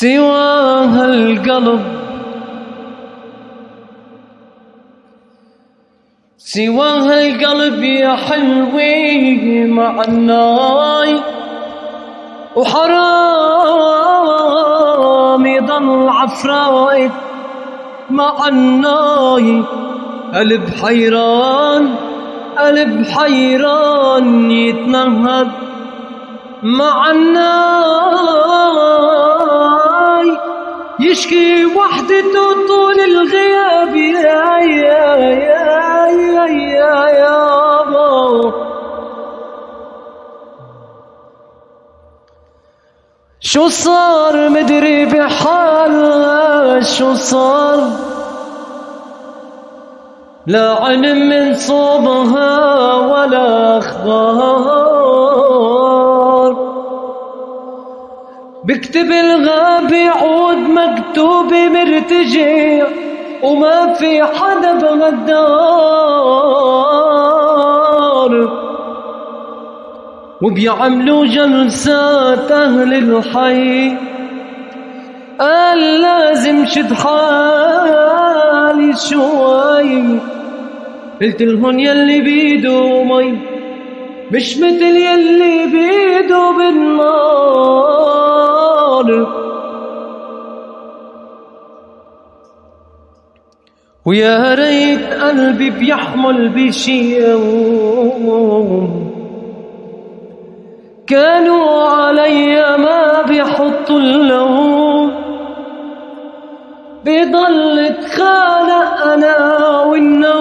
سوى هالقلب سوى هالقلب يا حلوي معناي وحرام يضل عفرايت معناي قلب حيران قلب حيران يتنهد معناي يشكي وحدته طول الغياب يا شو صار مدري بحالها شو صار لا علم من صوبها ولا اخبار بكتب الغاب يعود مكتوب مرتجع وما في حدا بغدار وبيعملوا جلسات أهل الحي قال لازم شد حالي شوي قلت لهن يلي بيدو مي مش مثل يلي بيدو بالنار ويا ريت قلبي بيحمل بشي يوم كانوا علي ما بيحطوا اللوم بضل اتخانق انا والنوم